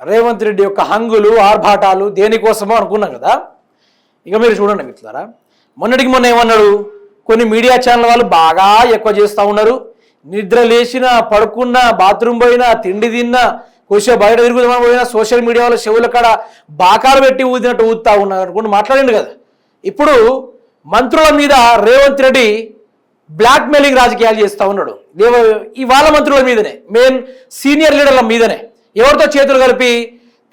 రేవంత్ రెడ్డి యొక్క హంగులు ఆర్భాటాలు దేనికోసమో అనుకున్నాం కదా. ఇక మీరు చూడండి మిత్రులారా, మొన్నటికి మొన్న ఏమన్నాడు, కొన్ని మీడియా ఛానల్ వాళ్ళు బాగా ఎక్కువ చేస్తూ ఉన్నారు. నిద్ర లేచినా, పడుకున్నా, బాత్రూమ్ పోయినా, తిండి తిన్నా, కొంచెం బయట తిరుగుదామని పోయినా సోషల్ మీడియా వాళ్ళ చెవుల కాడ బాకాలు పెట్టి ఊదినట్టు ఊదుతా ఉన్నారు అనుకుంటూ మాట్లాడిండు కదా. ఇప్పుడు మంత్రుల మీద రేవంత్ రెడ్డి బ్లాక్ మెయిలింగ్ రాజకీయాలు చేస్తూ ఉన్నాడు. ఇవాళ మంత్రుల మీదనే, మెయిన్ సీనియర్ లీడర్ల మీదనే ఎవరితో చేతులు కలిపి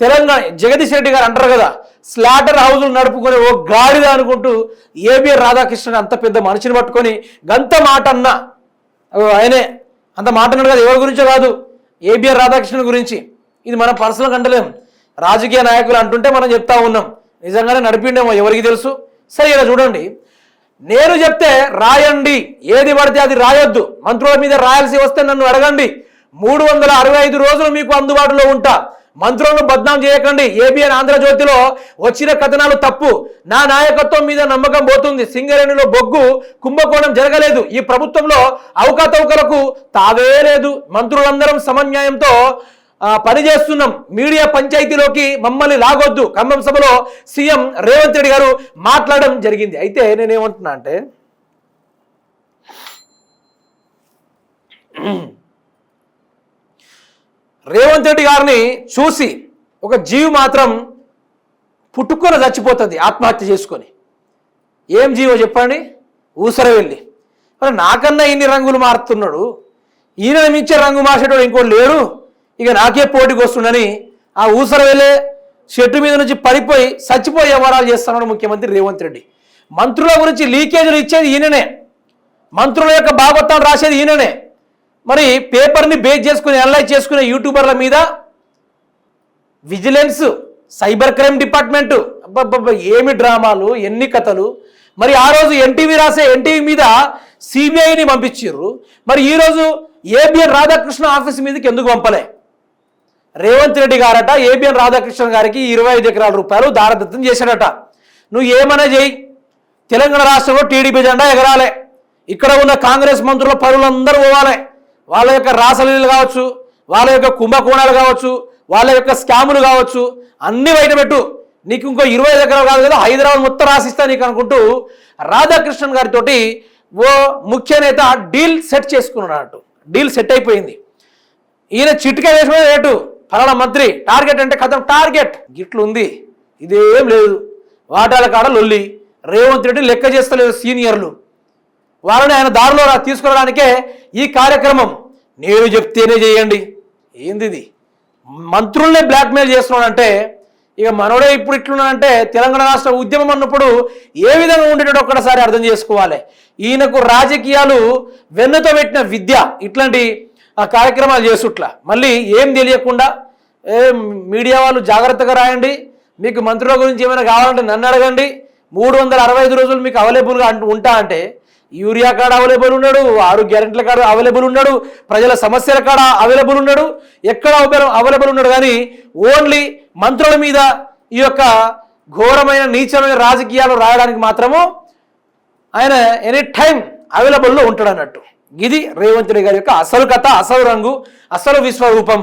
తెలంగాణ జగదీష్ రెడ్డి గారు అంటారు కదా, స్లాటర్ హౌజులు నడుపుకొని ఓ గాడిద అనుకుంటూ ఏబిఆర్ రాధాకృష్ణన్ అంత పెద్ద మనిషిని పట్టుకొని గంత మాట అన్నా, ఆయనే అంత మాట అన్నాడు కదా. ఎవరి గురించో కాదు, ఏబిఆర్ రాధాకృష్ణన్ గురించి. ఇది మనం పర్సనల్గా అంటలేం, రాజకీయ నాయకులు అంటుంటే మనం చెప్తా ఉన్నాం. నిజంగానే నడిపిండేమో ఎవరికి తెలుసు. సరే ఇలా చూడండి, నేను చెప్తే రాయండి, ఏది పడితే అది రాయొద్దు. మంత్రుల మీద రాయాల్సి వస్తే నన్ను అడగండి, 365 రోజులు మీకు అందుబాటులో ఉంటా. మంత్రులను బద్నాం చేయకండి. ఏబిఎన్ ఆంధ్రజ్యోతిలో వచ్చిన కథనాలు తప్పు, నా నాయకత్వం మీద నమ్మకం పోతుంది. సింగరేణిలో బొగ్గు కుంభకోణం జరగలేదు, ఈ ప్రభుత్వంలో అవకతవకలకు తావే లేదు. మంత్రులందరం సమన్యాయంతో పనిచేస్తున్నాం, మీడియా పంచాయతీలోకి మమ్మల్ని లాగొద్దు. ఖమ్మం సభలో సీఎం రేవంత్ రెడ్డి గారు మాట్లాడడం జరిగింది. అయితే నేనేమంటున్నా అంటే, రేవంత్ రెడ్డి గారిని చూసి ఒక జీవి మాత్రం పుట్టుకొని చచ్చిపోతుంది ఆత్మహత్య చేసుకొని. ఏం జీవో చెప్పండి, ఊసరవెల్లి. మరి నాకన్నా ఇన్ని రంగులు మారుతున్నాడు, ఈయన మించే రంగు మార్చేటోడు ఇంకోటి లేడు, ఇక నాకే పోటీకి వస్తుండని ఆ ఊసరవెల్లే చెట్టు మీద నుంచి పడిపోయి చచ్చిపోయి వ్యవహారాలు చేస్తున్నాడు ముఖ్యమంత్రి రేవంత్ రెడ్డి. మంత్రుల గురించి లీకేజీలు ఇచ్చేది ఈయననే, మంత్రుల యొక్క భాగవతాలు రాసేది ఈయననే. మరి పేపర్ని బేస్ చేసుకుని అనలైజ్ చేసుకునే యూట్యూబర్ల మీద విజిలెన్స్, సైబర్ క్రైమ్ డిపార్ట్మెంటు, అబ్బబ్బబ్బ ఏమి డ్రామాలు, ఎన్ని కథలు. మరి ఆ రోజు ఎన్టీవీ రాసే ఎన్టీవీ మీద సిబిఐని పంపించారు, మరి ఈరోజు ఏబిఎన్ రాధాకృష్ణ ఆఫీస్ మీదకి ఎందుకు పంపలే? రేవంత్ రెడ్డి గారట ఏబిఎన్ రాధాకృష్ణ గారికి 25 ఎకరాల రూపాయలు దారదత్తం చేశాడట. నువ్వు ఏమైనా చేయి, తెలంగాణ రాష్ట్రంలో టీడీపీ జెండా ఎగరాలే, ఇక్కడ ఉన్న కాంగ్రెస్ మంత్రుల పరులందరూ పోవాలి, వాళ్ళ యొక్క రాసలీలు కావచ్చు, వాళ్ళ యొక్క కుంభకోణాలు కావచ్చు, వాళ్ళ యొక్క స్కాములు కావచ్చు, అన్ని బయటపెట్టు. నీకు ఇంకో 25 ఎకరాలు కాదు కదా, హైదరాబాద్ మొత్తం రాసిస్తా నీకు అనుకుంటూ రాధాకృష్ణన్ గారితో ఓ ముఖ్య నేత డీల్ సెట్ చేసుకున్నాడు. డీల్ సెట్ అయిపోయింది. ఈయన చిట్కా వేసుకునే రేటు ఫలానా మంత్రి టార్గెట్ అంటే కథం టార్గెట్ గిట్లు ఉంది, ఇదేం లేదు. వాటాల కాడ లొల్లి, రేవంత్ రెడ్డి లెక్క చేస్తలేదు సీనియర్లు, వాళ్ళని ఆయన దారిలో తీసుకురావడానికే ఈ కార్యక్రమం. నేను చెప్తేనే చేయండి, ఏంది ఇది? మంత్రుల్నే బ్లాక్మెయిల్ చేస్తున్నాడంటే ఇక మనోడే ఇప్పుడు ఇట్లున్నాడంటే తెలంగాణ రాష్ట్ర ఉద్యమం అన్నప్పుడు ఏ విధంగా ఉండేటో ఒక్కసారి అర్థం చేసుకోవాలి. ఈయనకు రాజకీయాలు వెన్నుతో పెట్టిన విద్య ఇట్లాంటి కార్యక్రమాలు చేసుట్లా. మళ్ళీ ఏం తెలియకుండా మీడియా వాళ్ళు జాగ్రత్తగా రాయండి, మీకు మంత్రుల గురించి ఏమైనా కావాలంటే నన్ను అడగండి, 365 రోజులు మీకు అవైలబుల్గా ఉంటా అంటే యూరియా కార్డు అవైలబుల్ ఉన్నాడు, 6 గ్యారెంటీల కార్డు అవైలబుల్ ఉన్నాడు, ప్రజల సమస్యల కాడ అవైలబుల్ ఉన్నాడు, ఎక్కడ అవైలబుల్ ఉన్నాడు. కానీ ఓన్లీ మంత్రుల మీద ఈ యొక్క ఘోరమైన నీచమైన రాజకీయాలు రాయడానికి మాత్రము ఆయన ఎనీ టైం అవైలబుల్లో ఉంటాడు అన్నట్టు. ఇది రేవంత్ రెడ్డి గారి యొక్క అసలు కథ, అసలు రంగు, అసలు విశ్వరూపం.